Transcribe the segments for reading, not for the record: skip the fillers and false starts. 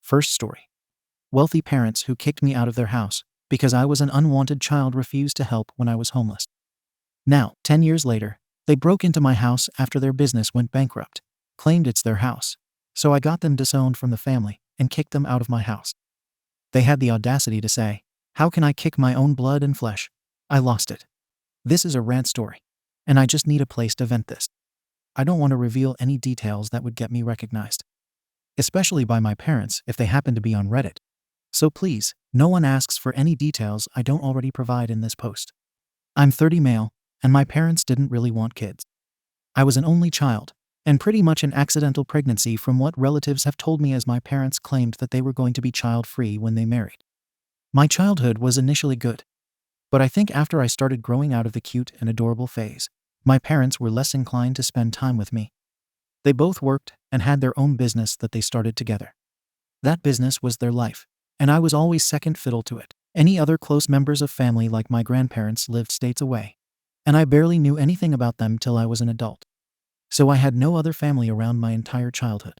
First story. Wealthy parents who kicked me out of their house because I was an unwanted child refused to help when I was homeless. Now, 10 years later, they broke into my house after their business went bankrupt, claimed it's their house. So I got them disowned from the family and kicked them out of my house. They had the audacity to say, "How can I kick my own blood and flesh?" I lost it. This is a rant story, and I just need a place to vent this. I don't want to reveal any details that would get me recognized, especially by my parents if they happen to be on Reddit. So please, no one asks for any details I don't already provide in this post. I'm 30 male, and my parents didn't really want kids. I was an only child, and pretty much an accidental pregnancy from what relatives have told me, as my parents claimed that they were going to be child-free when they married. My childhood was initially good, but I think after I started growing out of the cute and adorable phase, my parents were less inclined to spend time with me. They both worked and had their own business that they started together. That business was their life, and I was always second fiddle to it. Any other close members of family like my grandparents lived states away, and I barely knew anything about them till I was an adult. So I had no other family around my entire childhood.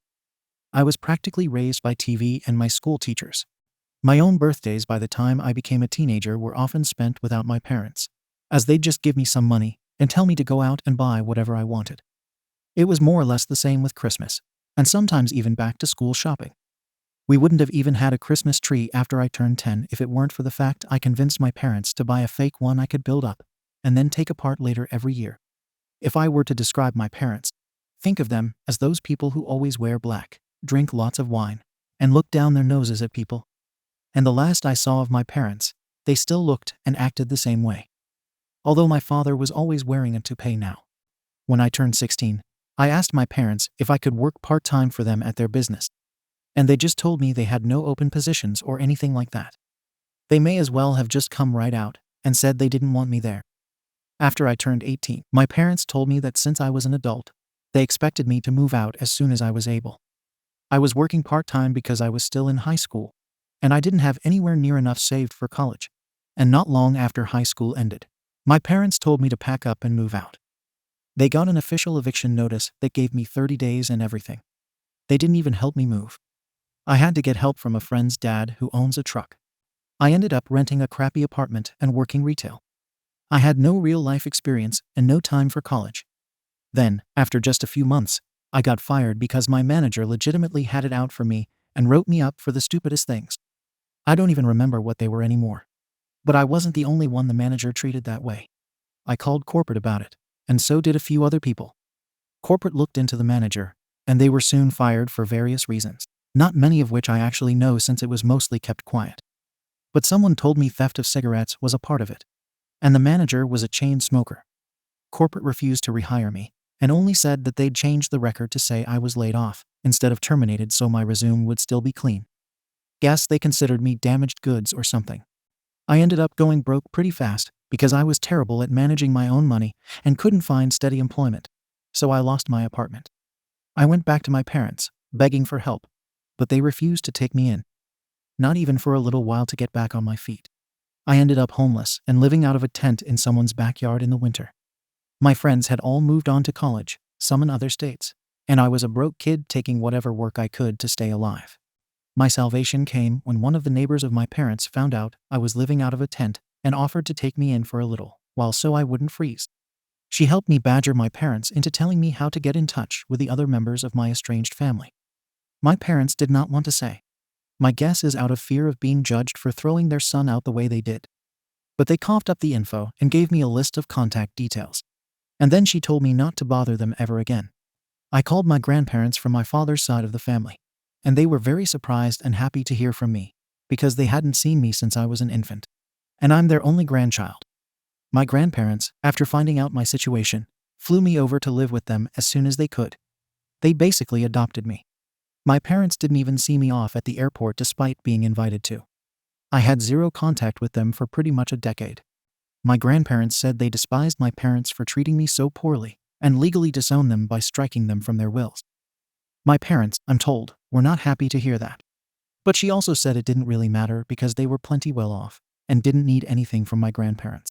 I was practically raised by TV and my school teachers. My own birthdays by the time I became a teenager were often spent without my parents, as they'd just give me some money and tell me to go out and buy whatever I wanted. It was more or less the same with Christmas, and sometimes even back to school shopping. We wouldn't have even had a Christmas tree after I turned 10 if it weren't for the fact I convinced my parents to buy a fake one I could build up and then take apart later every year. If I were to describe my parents, think of them as those people who always wear black, drink lots of wine, and look down their noses at people. And the last I saw of my parents, they still looked and acted the same way. Although my father was always wearing a toupee now. When I turned 16, I asked my parents if I could work part-time for them at their business, and they just told me they had no open positions or anything like that. They may as well have just come right out and said they didn't want me there. After I turned 18, my parents told me that since I was an adult, they expected me to move out as soon as I was able. I was working part-time because I was still in high school, and I didn't have anywhere near enough saved for college. And not long after high school ended, my parents told me to pack up and move out. They got an official eviction notice that gave me 30 days and everything. They didn't even help me move. I had to get help from a friend's dad who owns a truck. I ended up renting a crappy apartment and working retail. I had no real-life experience and no time for college. Then, after just a few months, I got fired because my manager legitimately had it out for me and wrote me up for the stupidest things. I don't even remember what they were anymore. But I wasn't the only one the manager treated that way. I called corporate about it, and so did a few other people. Corporate looked into the manager, and they were soon fired for various reasons, not many of which I actually know since it was mostly kept quiet. But someone told me theft of cigarettes was a part of it, and the manager was a chain smoker. Corporate refused to rehire me, and only said that they'd changed the record to say I was laid off instead of terminated so my resume would still be clean. Guess they considered me damaged goods or something. I ended up going broke pretty fast because I was terrible at managing my own money and couldn't find steady employment, so I lost my apartment. I went back to my parents, begging for help, but they refused to take me in. Not even for a little while to get back on my feet. I ended up homeless and living out of a tent in someone's backyard in the winter. My friends had all moved on to college, some in other states, and I was a broke kid taking whatever work I could to stay alive. My salvation came when one of the neighbors of my parents found out I was living out of a tent and offered to take me in for a little while so I wouldn't freeze. She helped me badger my parents into telling me how to get in touch with the other members of my estranged family. My parents did not want to say. My guess is out of fear of being judged for throwing their son out the way they did. But they coughed up the info and gave me a list of contact details. And then she told me not to bother them ever again. I called my grandparents from my father's side of the family, and they were very surprised and happy to hear from me, because they hadn't seen me since I was an infant. And I'm their only grandchild. My grandparents, after finding out my situation, flew me over to live with them as soon as they could. They basically adopted me. My parents didn't even see me off at the airport despite being invited to. I had zero contact with them for pretty much a decade. My grandparents said they despised my parents for treating me so poorly and legally disowned them by striking them from their wills. My parents, I'm told, were not happy to hear that. But she also said it didn't really matter because they were plenty well off and didn't need anything from my grandparents.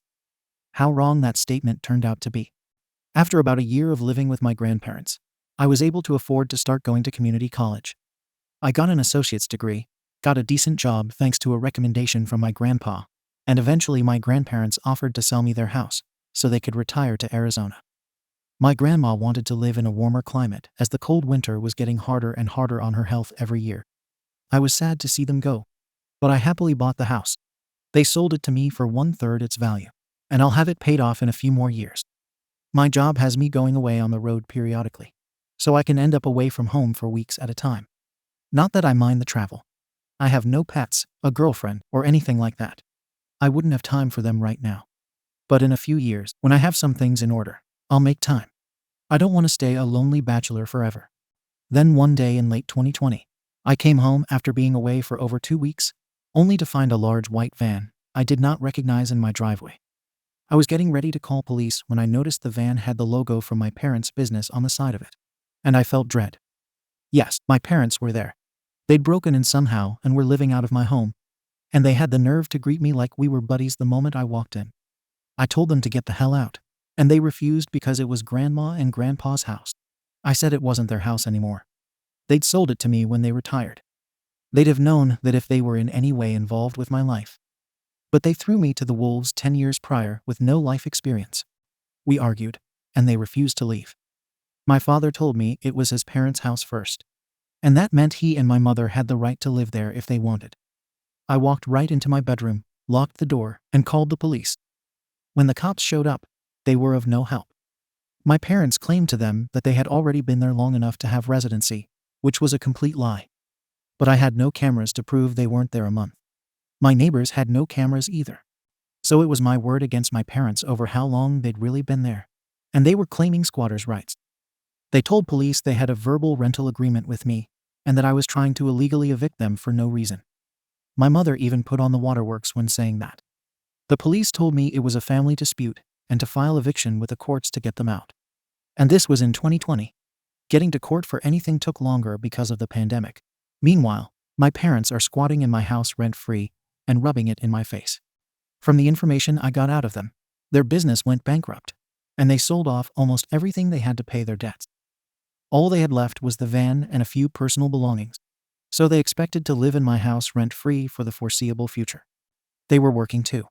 How wrong that statement turned out to be. After about a year of living with my grandparents, I was able to afford to start going to community college. I got an associate's degree, got a decent job thanks to a recommendation from my grandpa, and eventually my grandparents offered to sell me their house so they could retire to Arizona. My grandma wanted to live in a warmer climate as the cold winter was getting harder and harder on her health every year. I was sad to see them go, but I happily bought the house. They sold it to me for 1/3 its value, and I'll have it paid off in a few more years. My job has me going away on the road periodically, so I can end up away from home for weeks at a time. Not that I mind the travel. I have no pets, a girlfriend, or anything like that. I wouldn't have time for them right now. But in a few years, when I have some things in order, I'll make time. I don't want to stay a lonely bachelor forever. Then one day in late 2020, I came home after being away for over 2 weeks, only to find a large white van I did not recognize in my driveway. I was getting ready to call police when I noticed the van had the logo from my parents' business on the side of it, and I felt dread. Yes, my parents were there. They'd broken in somehow and were living out of my home, and they had the nerve to greet me like we were buddies the moment I walked in. I told them to get the hell out, and they refused because it was Grandma and Grandpa's house. I said it wasn't their house anymore. They'd sold it to me when they retired. They'd have known that if they were in any way involved with my life. But they threw me to the wolves 10 years prior with no life experience. We argued, and they refused to leave. My father told me it was his parents' house first, and that meant he and my mother had the right to live there if they wanted. I walked right into my bedroom, locked the door, and called the police. When the cops showed up, they were of no help. My parents claimed to them that they had already been there long enough to have residency, which was a complete lie. But I had no cameras to prove they weren't there a month. My neighbors had no cameras either. So it was my word against my parents over how long they'd really been there, and they were claiming squatters' rights. They told police they had a verbal rental agreement with me, and that I was trying to illegally evict them for no reason. My mother even put on the waterworks when saying that. The police told me it was a family dispute and to file eviction with the courts to get them out. And this was in 2020. Getting to court for anything took longer because of the pandemic. Meanwhile, my parents are squatting in my house rent-free and rubbing it in my face. From the information I got out of them, their business went bankrupt, and they sold off almost everything they had to pay their debts. All they had left was the van and a few personal belongings, so they expected to live in my house rent-free for the foreseeable future. They were working too.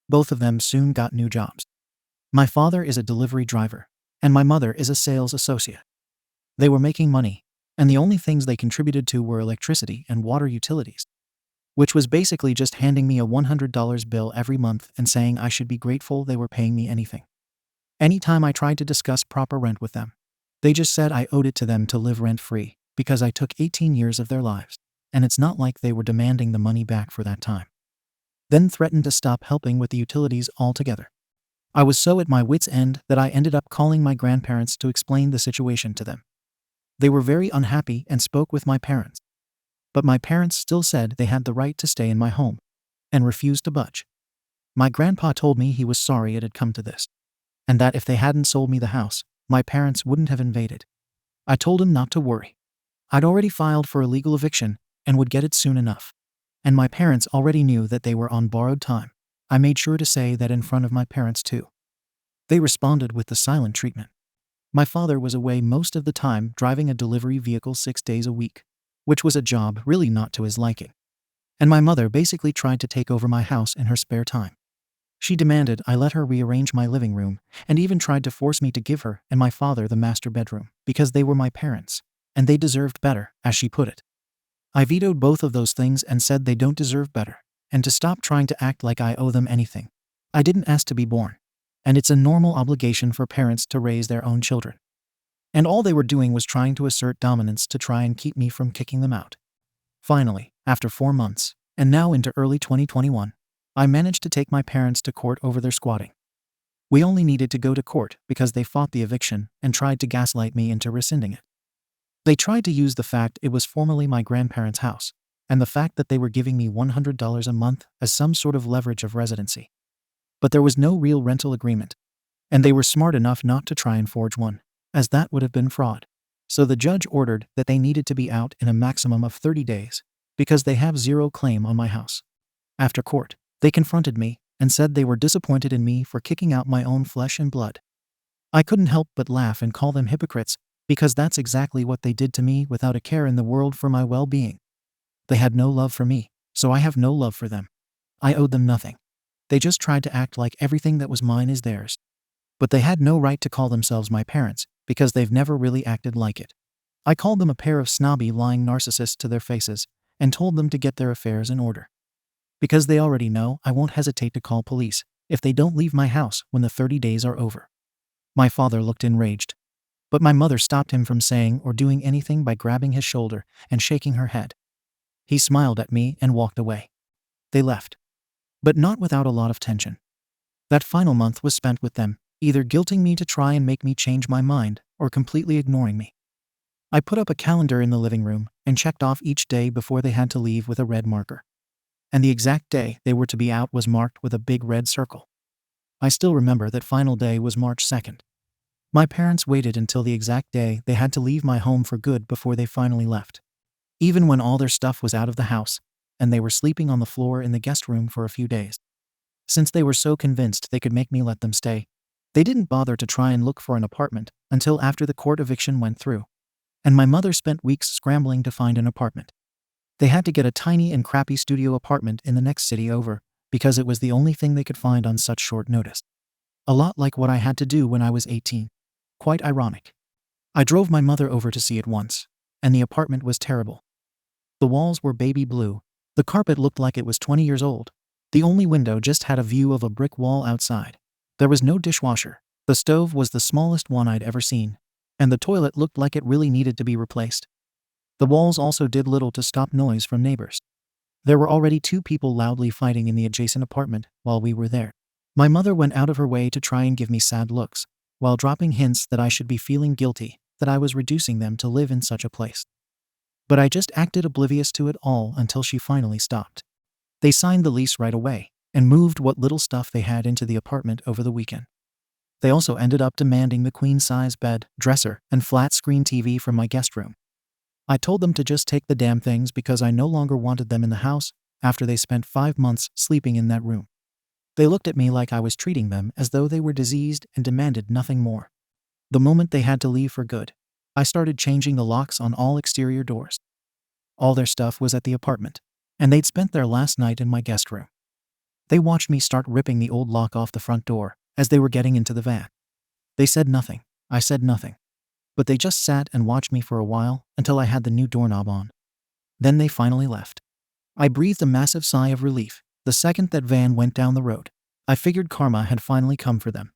Both of them soon got new jobs. My father is a delivery driver, and my mother is a sales associate. They were making money, and the only things they contributed to were electricity and water utilities, which was basically just handing me a $100 bill every month and saying I should be grateful they were paying me anything. Anytime I tried to discuss proper rent with them, they just said I owed it to them to live rent-free because I took 18 years of their lives, and it's not like they were demanding the money back for that time. Then threatened to stop helping with the utilities altogether. I was so at my wits' end that I ended up calling my grandparents to explain the situation to them. They were very unhappy and spoke with my parents. But my parents still said they had the right to stay in my home, and refused to budge. My grandpa told me he was sorry it had come to this, and that if they hadn't sold me the house, my parents wouldn't have invaded. I told him not to worry. I'd already filed for a legal eviction and would get it soon enough. And my parents already knew that they were on borrowed time. I made sure to say that in front of my parents too. They responded with the silent treatment. My father was away most of the time driving a delivery vehicle 6 days a week, which was a job really not to his liking. And my mother basically tried to take over my house in her spare time. She demanded I let her rearrange my living room, and even tried to force me to give her and my father the master bedroom, because they were my parents, and they deserved better, as she put it. I vetoed both of those things and said they don't deserve better, and to stop trying to act like I owe them anything. I didn't ask to be born, and it's a normal obligation for parents to raise their own children. And all they were doing was trying to assert dominance to try and keep me from kicking them out. Finally, after 4 months, and now into early 2021, I managed to take my parents to court over their squatting. We only needed to go to court because they fought the eviction and tried to gaslight me into rescinding it. They tried to use the fact it was formerly my grandparents' house, and the fact that they were giving me $100 a month as some sort of leverage of residency. But there was no real rental agreement, and they were smart enough not to try and forge one, as that would have been fraud. So the judge ordered that they needed to be out in a maximum of 30 days, because they have zero claim on my house. After court, they confronted me and said they were disappointed in me for kicking out my own flesh and blood. I couldn't help but laugh and call them hypocrites, Because that's exactly what they did to me without a care in the world for my well-being. They had no love for me, so I have no love for them. I owed them nothing. They just tried to act like everything that was mine is theirs. But they had no right to call themselves my parents, because they've never really acted like it. I called them a pair of snobby, lying narcissists to their faces, and told them to get their affairs in order. Because they already know I won't hesitate to call police if they don't leave my house when the 30 days are over. My father looked enraged, but my mother stopped him from saying or doing anything by grabbing his shoulder and shaking her head. He smiled at me and walked away. They left, but not without a lot of tension. That final month was spent with them, either guilting me to try and make me change my mind or completely ignoring me. I put up a calendar in the living room and checked off each day before they had to leave with a red marker. And the exact day they were to be out was marked with a big red circle. I still remember that final day was March 2nd. My parents waited until the exact day they had to leave my home for good before they finally left. Even when all their stuff was out of the house, and they were sleeping on the floor in the guest room for a few days. Since they were so convinced they could make me let them stay, they didn't bother to try and look for an apartment until after the court eviction went through. And my mother spent weeks scrambling to find an apartment. They had to get a tiny and crappy studio apartment in the next city over, because it was the only thing they could find on such short notice. A lot like what I had to do when I was 18. Quite ironic. I drove my mother over to see it once, and the apartment was terrible. The walls were baby blue. The carpet looked like it was 20 years old. The only window just had a view of a brick wall outside. There was no dishwasher. The stove was the smallest one I'd ever seen, and the toilet looked like it really needed to be replaced. The walls also did little to stop noise from neighbors. There were already 2 people loudly fighting in the adjacent apartment while we were there. My mother went out of her way to try and give me sad looks, while dropping hints that I should be feeling guilty that I was reducing them to live in such a place. But I just acted oblivious to it all until she finally stopped. They signed the lease right away and moved what little stuff they had into the apartment over the weekend. They also ended up demanding the queen-size bed, dresser, and flat-screen TV from my guest room. I told them to just take the damn things because I no longer wanted them in the house after they spent 5 months sleeping in that room. They looked at me like I was treating them as though they were diseased and demanded nothing more. The moment they had to leave for good, I started changing the locks on all exterior doors. All their stuff was at the apartment, and they'd spent their last night in my guest room. They watched me start ripping the old lock off the front door as they were getting into the van. They said nothing. I said nothing. But they just sat and watched me for a while until I had the new doorknob on. Then they finally left. I breathed a massive sigh of relief the second that van went down the road. I figured karma had finally come for them,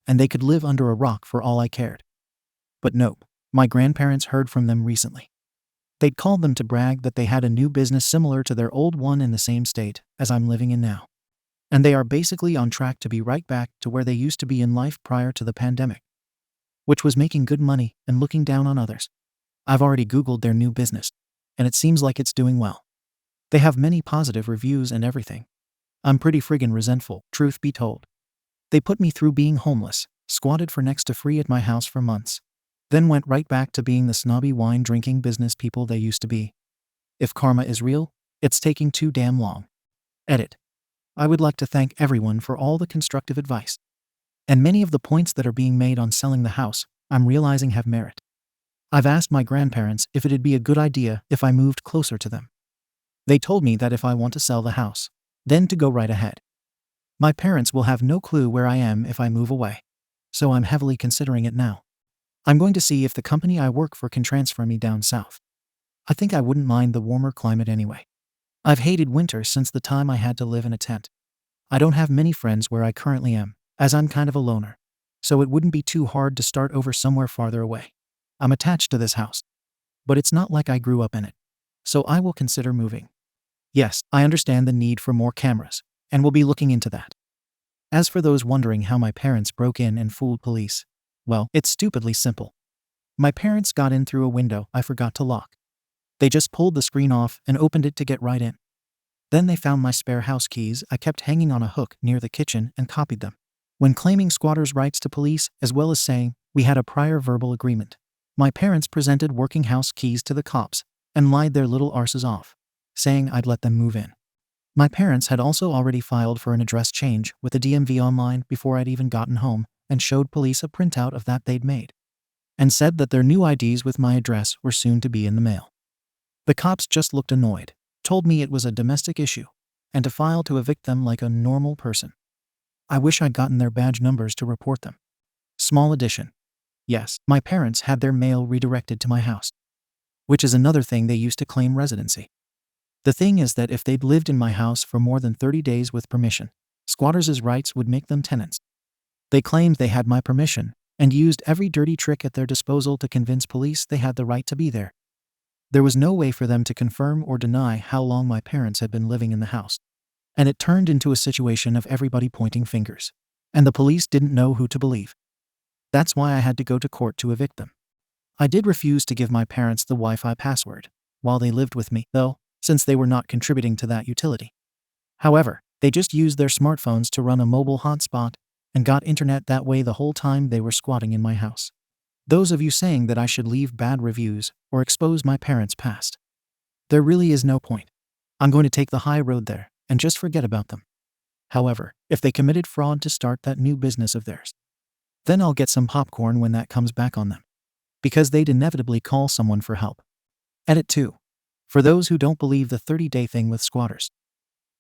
and they could live under a rock for all I cared. But nope, my grandparents heard from them recently. They'd called them to brag that they had a new business similar to their old one in the same state as I'm living in now. And they are basically on track to be right back to where they used to be in life prior to the pandemic, which was making good money and looking down on others. I've already Googled their new business, and it seems like it's doing well. They have many positive reviews and everything. I'm pretty friggin' resentful, truth be told. They put me through being homeless, squatted for next to free at my house for months, then went right back to being the snobby wine-drinking business people they used to be. If karma is real, it's taking too damn long. Edit. I would like to thank everyone for all the constructive advice. And many of the points that are being made on selling the house, I'm realizing have merit. I've asked my grandparents if it'd be a good idea if I moved closer to them. They told me that if I want to sell the house, then to go right ahead. My parents will have no clue where I am if I move away, so I'm heavily considering it now. I'm going to see if the company I work for can transfer me down south. I think I wouldn't mind the warmer climate anyway. I've hated winter since the time I had to live in a tent. I don't have many friends where I currently am, as I'm kind of a loner, so it wouldn't be too hard to start over somewhere farther away. I'm attached to this house, but it's not like I grew up in it, so I will consider moving. Yes, I understand the need for more cameras, and will be looking into that. As for those wondering how my parents broke in and fooled police, well, it's stupidly simple. My parents got in through a window I forgot to lock. They just pulled the screen off and opened it to get right in. Then they found my spare house keys I kept hanging on a hook near the kitchen and copied them. When claiming squatters' rights to police, as well as saying we had a prior verbal agreement, my parents presented working house keys to the cops and lied their little arses off, saying I'd let them move in. My parents had also already filed for an address change with the DMV online before I'd even gotten home and showed police a printout of that they'd made. and said that their new IDs with my address were soon to be in the mail. The cops just looked annoyed, told me it was a domestic issue, and to file to evict them like a normal person. I wish I'd gotten their badge numbers to report them. Small addition. Yes, my parents had their mail redirected to my house, which is another thing they used to claim residency. The thing is that if they'd lived in my house for more than 30 days with permission, squatters' rights would make them tenants. They claimed they had my permission and used every dirty trick at their disposal to convince police they had the right to be there. There was no way for them to confirm or deny how long my parents had been living in the house, and it turned into a situation of everybody pointing fingers, and the police didn't know who to believe. That's why I had to go to court to evict them. I did refuse to give my parents the Wi-Fi password while they lived with me, though, since they were not contributing to that utility. However, they just used their smartphones to run a mobile hotspot and got internet that way the whole time they were squatting in my house. Those of you saying that I should leave bad reviews or expose my parents' past, there really is no point. I'm going to take the high road there and just forget about them. However, if they committed fraud to start that new business of theirs, then I'll get some popcorn when that comes back on them, because they'd inevitably call someone for help. Edit 2. For those who don't believe the 30-day thing with squatters,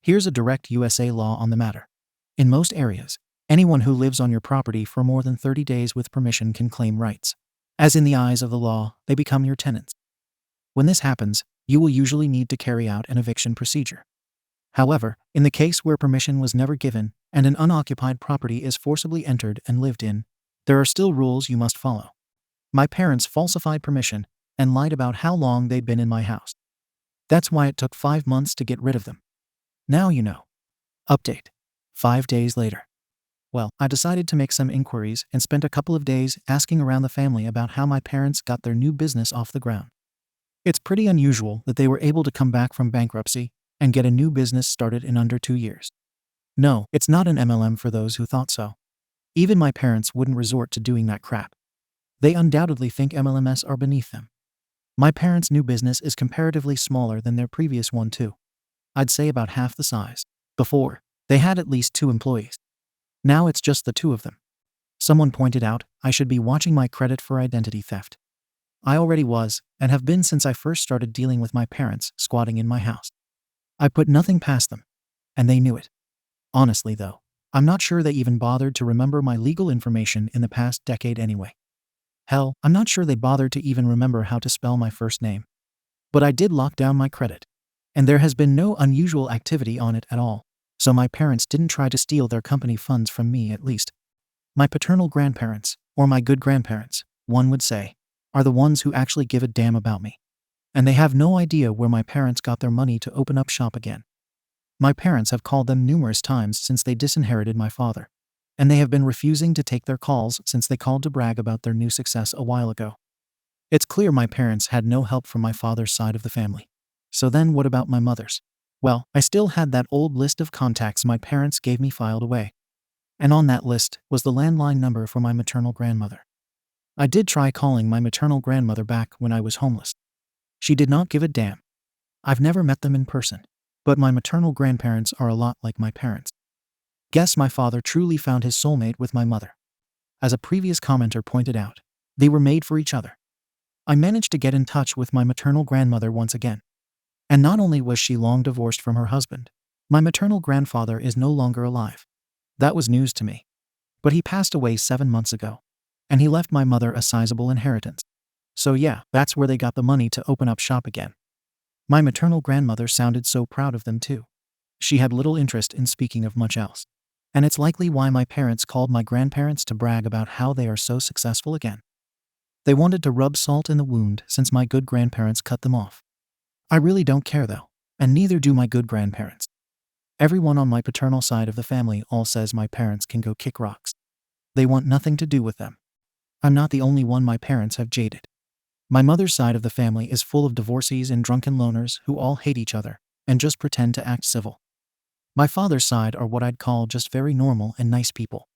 here's a direct USA law on the matter. In most areas, anyone who lives on your property for more than 30 days with permission can claim rights, as in the eyes of the law, they become your tenants. When this happens, you will usually need to carry out an eviction procedure. However, in the case where permission was never given and an unoccupied property is forcibly entered and lived in, there are still rules you must follow. My parents falsified permission and lied about how long they'd been in my house. That's why it took 5 months to get rid of them. Now you know. Update. 5 days later. Well, I decided to make some inquiries and spent a couple of days asking around the family about how my parents got their new business off the ground. It's pretty unusual that they were able to come back from bankruptcy and get a new business started in under 2 years. No, it's not an MLM for those who thought so. Even my parents wouldn't resort to doing that crap. They undoubtedly think MLMs are beneath them. My parents' new business is comparatively smaller than their previous one too. I'd say about half the size. Before, they had at least 2 employees. Now it's just the 2 of them. Someone pointed out I should be watching my credit for identity theft. I already was, and have been since I first started dealing with my parents squatting in my house. I put nothing past them, and they knew it. Honestly though, I'm not sure they even bothered to remember my legal information in the past decade anyway. Hell, I'm not sure they bothered to even remember how to spell my first name. But I did lock down my credit, and there has been no unusual activity on it at all, so my parents didn't try to steal their company funds from me at least. My paternal grandparents, or my good grandparents, one would say, are the ones who actually give a damn about me. And they have no idea where my parents got their money to open up shop again. My parents have called them numerous times since they disinherited my father, and they have been refusing to take their calls since they called to brag about their new success a while ago. It's clear my parents had no help from my father's side of the family. So then what about my mother's? Well, I still had that old list of contacts my parents gave me filed away. And on that list was the landline number for my maternal grandmother. I did try calling my maternal grandmother back when I was homeless. She did not give a damn. I've never met them in person, but my maternal grandparents are a lot like my parents. Guess my father truly found his soulmate with my mother. As a previous commenter pointed out, they were made for each other. I managed to get in touch with my maternal grandmother once again. And not only was she long divorced from her husband, my maternal grandfather is no longer alive. That was news to me. But he passed away 7 months ago, and he left my mother a sizable inheritance. So yeah, that's where they got the money to open up shop again. My maternal grandmother sounded so proud of them too. She had little interest in speaking of much else. And it's likely why my parents called my grandparents to brag about how they are so successful again. They wanted to rub salt in the wound since my good grandparents cut them off. I really don't care though, and neither do my good grandparents. Everyone on my paternal side of the family all says my parents can go kick rocks. They want nothing to do with them. I'm not the only one my parents have jaded. My mother's side of the family is full of divorcees and drunken loners who all hate each other and just pretend to act civil. My father's side are what I'd call just very normal and nice people.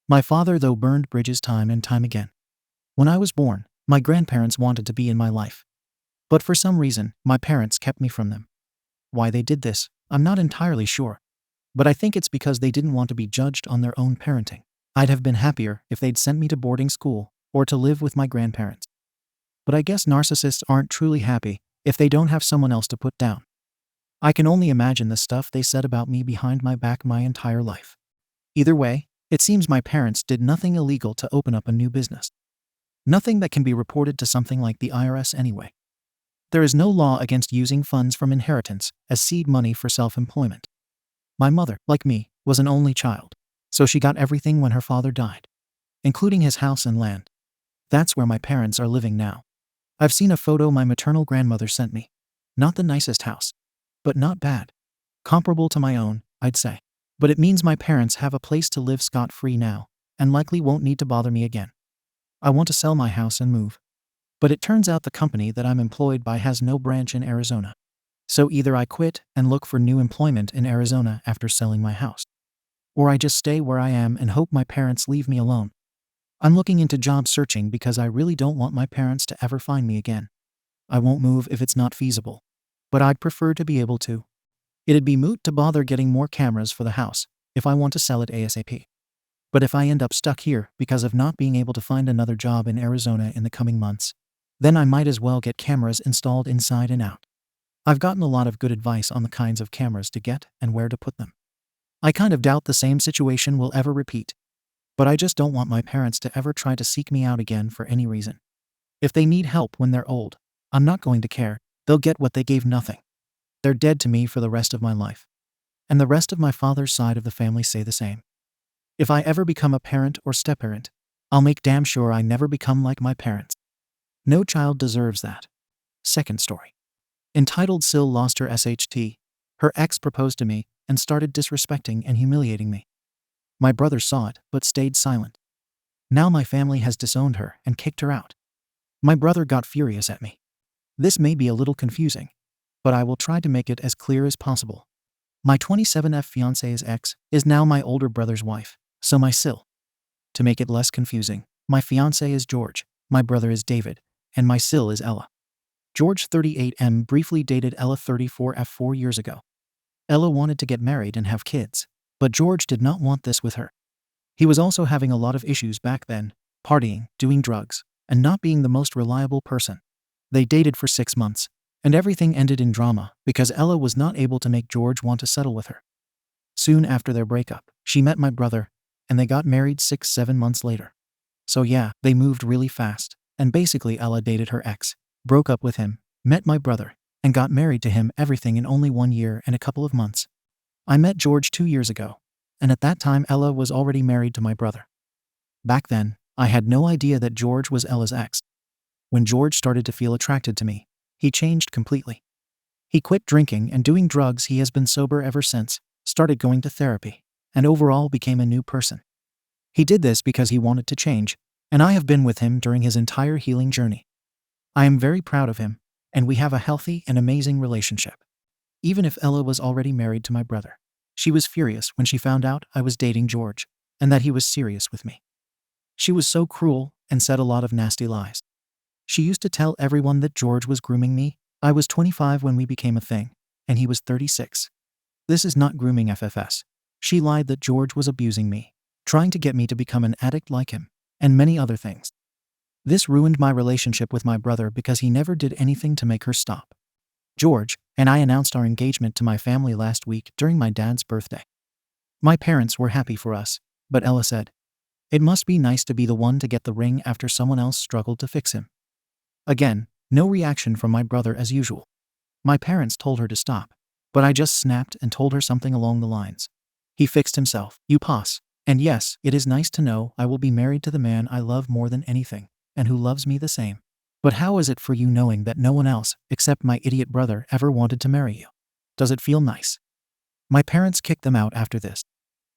My father, though, burned bridges time and time again. When I was born, my grandparents wanted to be in my life. But for some reason, my parents kept me from them. Why they did this, I'm not entirely sure. But I think it's because they didn't want to be judged on their own parenting. I'd have been happier if they'd sent me to boarding school or to live with my grandparents. But I guess narcissists aren't truly happy if they don't have someone else to put down. I can only imagine the stuff they said about me behind my back my entire life. Either way, it seems my parents did nothing illegal to open up a new business. Nothing that can be reported to something like the IRS anyway. There is no law against using funds from inheritance as seed money for self-employment. My mother, like me, was an only child, so she got everything when her father died, including his house and land. That's where my parents are living now. I've seen a photo my maternal grandmother sent me. Not the nicest house, but not bad. Comparable to my own, I'd say. But it means my parents have a place to live scot-free now, and likely won't need to bother me again. I want to sell my house and move. But it turns out the company that I'm employed by has no branch in Arizona. So either I quit and look for new employment in Arizona after selling my house, or I just stay where I am and hope my parents leave me alone. I'm looking into job searching because I really don't want my parents to ever find me again. I won't move if it's not feasible, but I'd prefer to be able to. It'd be moot to bother getting more cameras for the house if I want to sell it ASAP. But if I end up stuck here because of not being able to find another job in Arizona in the coming months, then I might as well get cameras installed inside and out. I've gotten a lot of good advice on the kinds of cameras to get and where to put them. I kind of doubt the same situation will ever repeat, but I just don't want my parents to ever try to seek me out again for any reason. If they need help when they're old, I'm not going to care. They'll get what they gave nothing. They're dead to me for the rest of my life. And the rest of my father's side of the family say the same. If I ever become a parent or step-parent, I'll make damn sure I never become like my parents. No child deserves that. Second story. Entitled Sil lost her SHT. Her ex proposed to me and started disrespecting and humiliating me. My brother saw it but stayed silent. Now my family has disowned her and kicked her out. My brother got furious at me. This may be a little confusing, but I will try to make it as clear as possible. My 27F fiance's ex is now my older brother's wife, so my Sil. To make it less confusing, my fiance is George, my brother is David, and my Sil is Ella. George 38M briefly dated Ella 34F 4 years ago. Ella wanted to get married and have kids, but George did not want this with her. He was also having a lot of issues back then, partying, doing drugs, and not being the most reliable person. They dated for 6 months, and everything ended in drama because Ella was not able to make George want to settle with her. Soon after their breakup, she met my brother, and they got married 6-7 months later. So yeah, they moved really fast, and basically Ella dated her ex, broke up with him, met my brother, and got married to him, everything in only 1 year and a couple of months. I met George 2 years ago, and at that time Ella was already married to my brother. Back then, I had no idea that George was Ella's ex. When George started to feel attracted to me, he changed completely. He quit drinking and doing drugs. He has been sober ever since, started going to therapy, and overall became a new person. He did this because he wanted to change, and I have been with him during his entire healing journey. I am very proud of him, and we have a healthy and amazing relationship. Even if Ella was already married to my brother, she was furious when she found out I was dating George, and that he was serious with me. She was so cruel and said a lot of nasty lies. She used to tell everyone that George was grooming me. I was 25 when we became a thing, and he was 36. This is not grooming FFS. She lied that George was abusing me, trying to get me to become an addict like him, and many other things. This ruined my relationship with my brother because he never did anything to make her stop. George and I announced our engagement to my family last week during my dad's birthday. My parents were happy for us, but Ella said, "It must be nice to be the one to get the ring after someone else struggled to fix him." Again, no reaction from my brother as usual. My parents told her to stop, but I just snapped and told her something along the lines. "He fixed himself, you pass. And yes, it is nice to know I will be married to the man I love more than anything, and who loves me the same. But how is it for you knowing that no one else, except my idiot brother, ever wanted to marry you? Does it feel nice?" My parents kicked them out after this.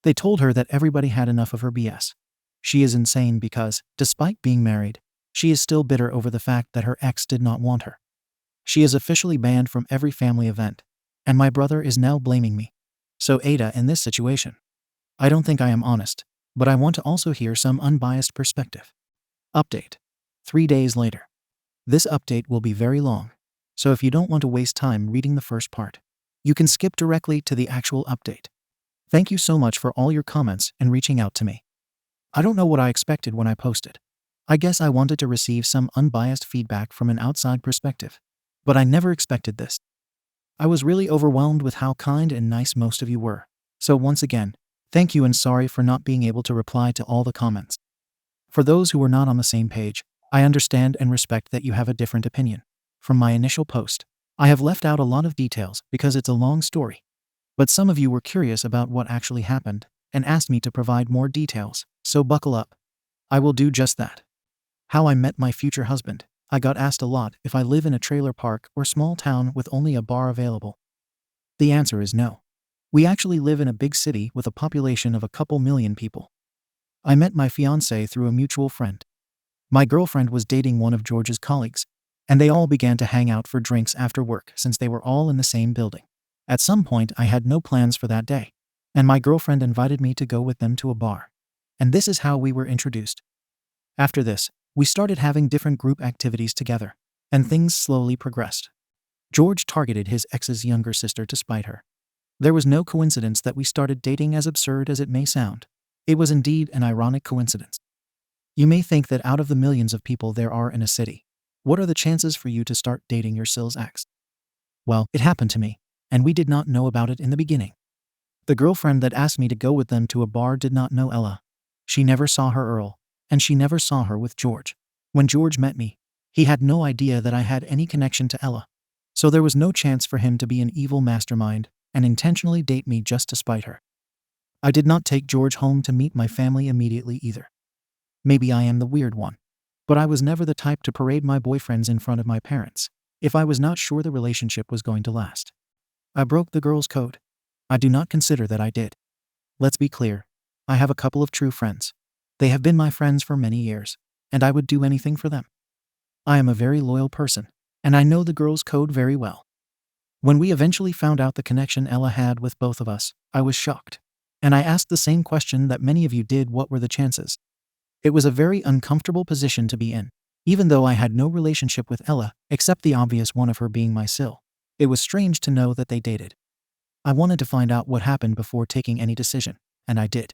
They told her that everybody had enough of her BS. She is insane because, despite being married, she is still bitter over the fact that her ex did not want her. She is officially banned from every family event, and my brother is now blaming me. So AITAH in this situation. I don't think I am honest, but I want to also hear some unbiased perspective. Update. 3 days later. This update will be very long, so if you don't want to waste time reading the first part, you can skip directly to the actual update. Thank you so much for all your comments and reaching out to me. I don't know what I expected when I posted. I guess I wanted to receive some unbiased feedback from an outside perspective. But I never expected this. I was really overwhelmed with how kind and nice most of you were. So once again, thank you and sorry for not being able to reply to all the comments. For those who were not on the same page, I understand and respect that you have a different opinion. From my initial post, I have left out a lot of details because it's a long story. But some of you were curious about what actually happened and asked me to provide more details, so buckle up. I will do just that. How I met my future husband. I got asked a lot if I live in a trailer park or small town with only a bar available. The answer is no. We actually live in a big city with a population of a couple million people. I met my fiancé through a mutual friend. My girlfriend was dating one of George's colleagues, and they all began to hang out for drinks after work since they were all in the same building. At some point, I had no plans for that day, and my girlfriend invited me to go with them to a bar. And this is how we were introduced. After this, we started having different group activities together, and things slowly progressed. George targeted his ex's younger sister to spite her. There was no coincidence that we started dating, as absurd as it may sound. It was indeed an ironic coincidence. You may think that out of the millions of people there are in a city, what are the chances for you to start dating your Sill's ex? Well, it happened to me, and we did not know about it in the beginning. The girlfriend that asked me to go with them to a bar did not know Ella. She never saw her Earl, and she never saw her with George. When George met me, he had no idea that I had any connection to Ella. So there was no chance for him to be an evil mastermind and intentionally date me just to spite her. I did not take George home to meet my family immediately either. Maybe I am the weird one, but I was never the type to parade my boyfriends in front of my parents if I was not sure the relationship was going to last. I broke the girls' code. I do not consider that I did. Let's be clear. I have a couple of true friends. They have been my friends for many years, and I would do anything for them. I am a very loyal person, and I know the girls' code very well. When we eventually found out the connection Ella had with both of us, I was shocked. And I asked the same question that many of you did: what were the chances? It was a very uncomfortable position to be in. Even though I had no relationship with Ella, except the obvious one of her being my Sill, it was strange to know that they dated. I wanted to find out what happened before taking any decision, and I did.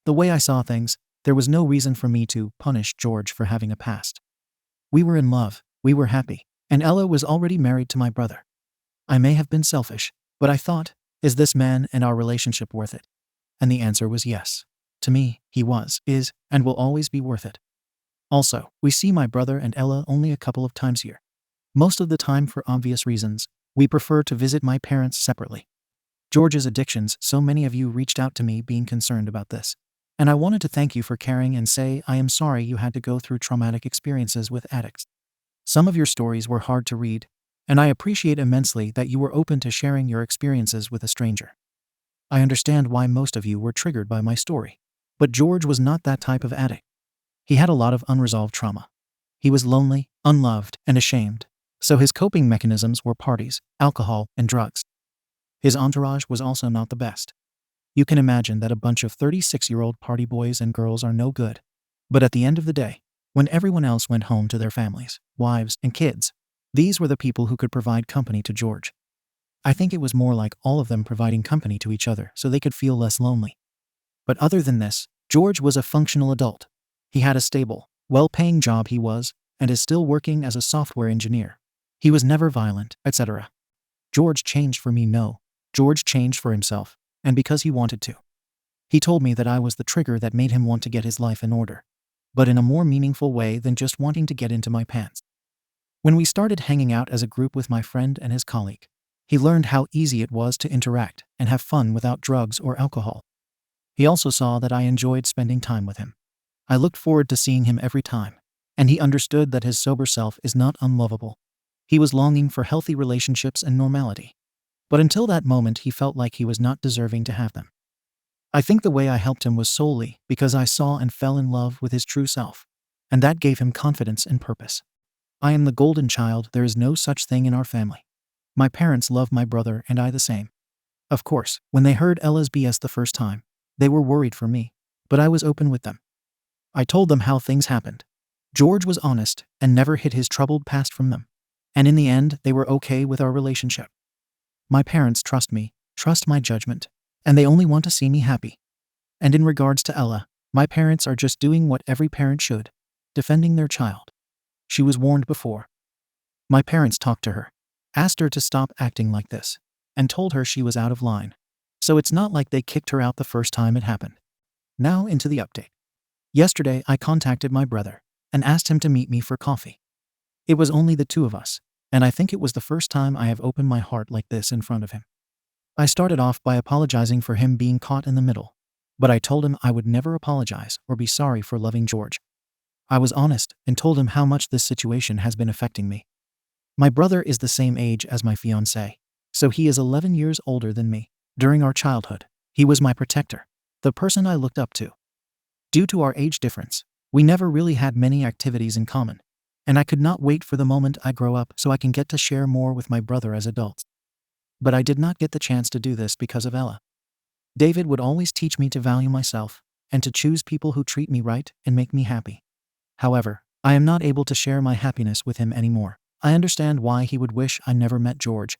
The way I saw things, there was no reason for me to punish George for having a past. We were in love, we were happy, and Ella was already married to my brother. I may have been selfish, but I thought, is this man and our relationship worth it? And the answer was yes. To me, he was, is, and will always be worth it. Also, we see my brother and Ella only a couple of times a year. Most of the time, for obvious reasons, we prefer to visit my parents separately. George's addictions, so many of you reached out to me being concerned about this. And I wanted to thank you for caring and say I am sorry you had to go through traumatic experiences with addicts. Some of your stories were hard to read, and I appreciate immensely that you were open to sharing your experiences with a stranger. I understand why most of you were triggered by my story. But George was not that type of addict. He had a lot of unresolved trauma. He was lonely, unloved, and ashamed, so his coping mechanisms were parties, alcohol, and drugs. His entourage was also not the best. You can imagine that a bunch of 36-year-old party boys and girls are no good. But at the end of the day, when everyone else went home to their families, wives, and kids, these were the people who could provide company to George. I think it was more like all of them providing company to each other so they could feel less lonely. But other than this, George was a functional adult. He had a stable, well-paying job and is still working as a software engineer. He was never violent, etc. George changed for me? No. George changed for himself, and because he wanted to. He told me that I was the trigger that made him want to get his life in order, but in a more meaningful way than just wanting to get into my pants. When we started hanging out as a group with my friend and his colleague, he learned how easy it was to interact and have fun without drugs or alcohol. He also saw that I enjoyed spending time with him. I looked forward to seeing him every time, and he understood that his sober self is not unlovable. He was longing for healthy relationships and normality. But until that moment, he felt like he was not deserving to have them. I think the way I helped him was solely because I saw and fell in love with his true self, and that gave him confidence and purpose. I am the golden child. There is no such thing in our family. My parents love my brother and I the same. Of course, when they heard Ella's BS the first time, they were worried for me, but I was open with them. I told them how things happened. George was honest and never hid his troubled past from them. And in the end, they were okay with our relationship. My parents trust me, trust my judgment, and they only want to see me happy. And in regards to Ella, my parents are just doing what every parent should. defending their child. She was warned before. My parents talked to her, asked her to stop acting like this, and told her she was out of line. So it's not like they kicked her out the first time it happened. Now into the update. Yesterday, I contacted my brother and asked him to meet me for coffee. It was only the two of us, and I think it was the first time I have opened my heart like this in front of him. I started off by apologizing for him being caught in the middle, but I told him I would never apologize or be sorry for loving George. I was honest and told him how much this situation has been affecting me. My brother is the same age as my fiancée, so he is 11 years older than me. During our childhood, he was my protector, the person I looked up to. Due to our age difference, we never really had many activities in common, and I could not wait for the moment I grow up so I can get to share more with my brother as adults. But I did not get the chance to do this because of Ella. David would always teach me to value myself and to choose people who treat me right and make me happy. However, I am not able to share my happiness with him anymore. I understand why he would wish I never met George,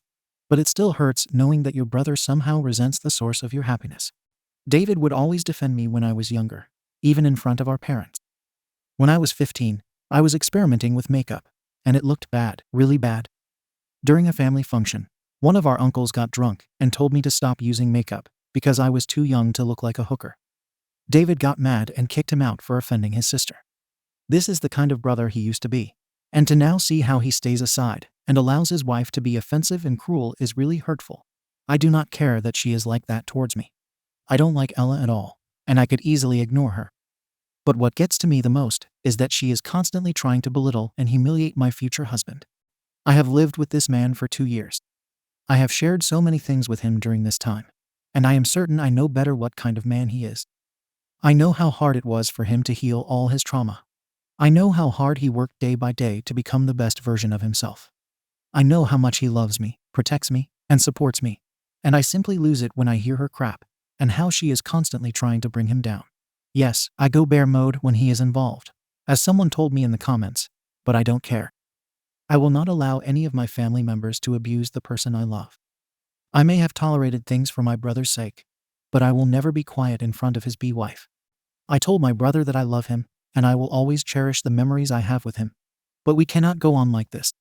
but it still hurts knowing that your brother somehow resents the source of your happiness. David would always defend me when I was younger, even in front of our parents. When I was 15, I was experimenting with makeup, and it looked bad, really bad. During a family function, one of our uncles got drunk and told me to stop using makeup because I was too young to look like a hooker. David got mad and kicked him out for offending his sister. This is the kind of brother he used to be, and to now see how he stays aside and allows his wife to be offensive and cruel is really hurtful. I do not care that she is like that towards me. I don't like Ella at all, and I could easily ignore her. But what gets to me the most is that she is constantly trying to belittle and humiliate my future husband. I have lived with this man for 2 years. I have shared so many things with him during this time, and I am certain I know better what kind of man he is. I know how hard it was for him to heal all his trauma. I know how hard he worked day by day to become the best version of himself. I know how much he loves me, protects me, and supports me, and I simply lose it when I hear her crap and how she is constantly trying to bring him down. Yes, I go bear mode when he is involved, as someone told me in the comments, but I don't care. I will not allow any of my family members to abuse the person I love. I may have tolerated things for my brother's sake, but I will never be quiet in front of his wife. I told my brother that I love him, and I will always cherish the memories I have with him. But we cannot go on like this.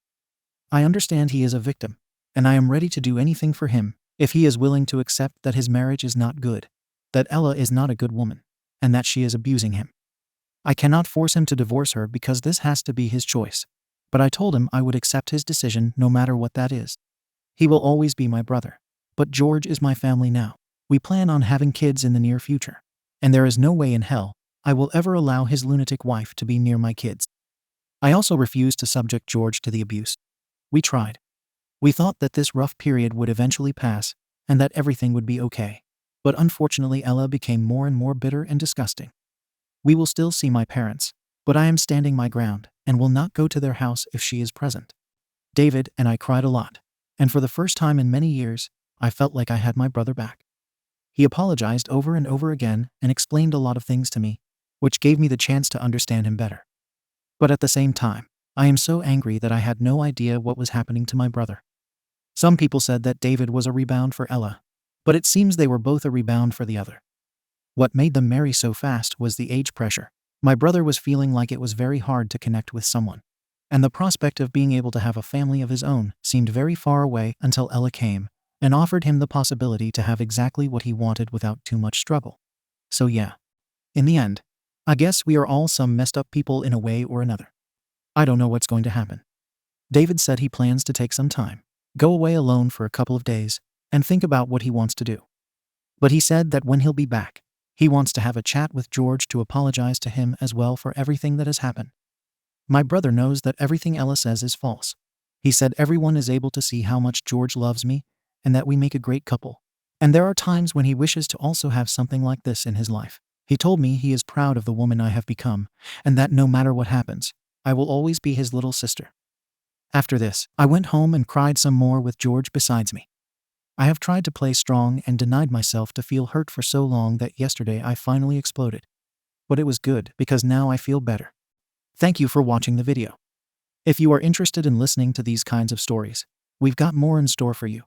I understand he is a victim, and I am ready to do anything for him if he is willing to accept that his marriage is not good, that Ella is not a good woman, and that she is abusing him. I cannot force him to divorce her because this has to be his choice, but I told him I would accept his decision no matter what that is. He will always be my brother, but George is my family now. We plan on having kids in the near future, and there is no way in hell I will ever allow his lunatic wife to be near my kids. I also refused to subject George to the abuse. We tried. We thought that this rough period would eventually pass and that everything would be okay. But unfortunately, Ella became more and more bitter and disgusting. We will still see my parents, but I am standing my ground and will not go to their house if she is present. David and I cried a lot, and for the first time in many years, I felt like I had my brother back. He apologized over and over again and explained a lot of things to me, which gave me the chance to understand him better. But at the same time, I am so angry that I had no idea what was happening to my brother. Some people said that David was a rebound for Ella, but it seems they were both a rebound for the other. What made them marry so fast was the age pressure. My brother was feeling like it was very hard to connect with someone, and the prospect of being able to have a family of his own seemed very far away until Ella came and offered him the possibility to have exactly what he wanted without too much struggle. So yeah, in the end, I guess we are all some messed up people in a way or another. I don't know what's going to happen. David said he plans to take some time, go away alone for a couple of days, and think about what he wants to do. But he said that when he'll be back, he wants to have a chat with George to apologize to him as well for everything that has happened. My brother knows that everything Ella says is false. He said everyone is able to see how much George loves me and that we make a great couple. And there are times when he wishes to also have something like this in his life. He told me he is proud of the woman I have become, and that no matter what happens, I will always be his little sister. After this, I went home and cried some more with George besides me. I have tried to play strong and denied myself to feel hurt for so long that yesterday I finally exploded. But it was good because now I feel better. Thank you for watching the video. If you are interested in listening to these kinds of stories, we've got more in store for you.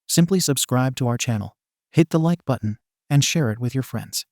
Simply subscribe to our channel, hit the like button, and share it with your friends.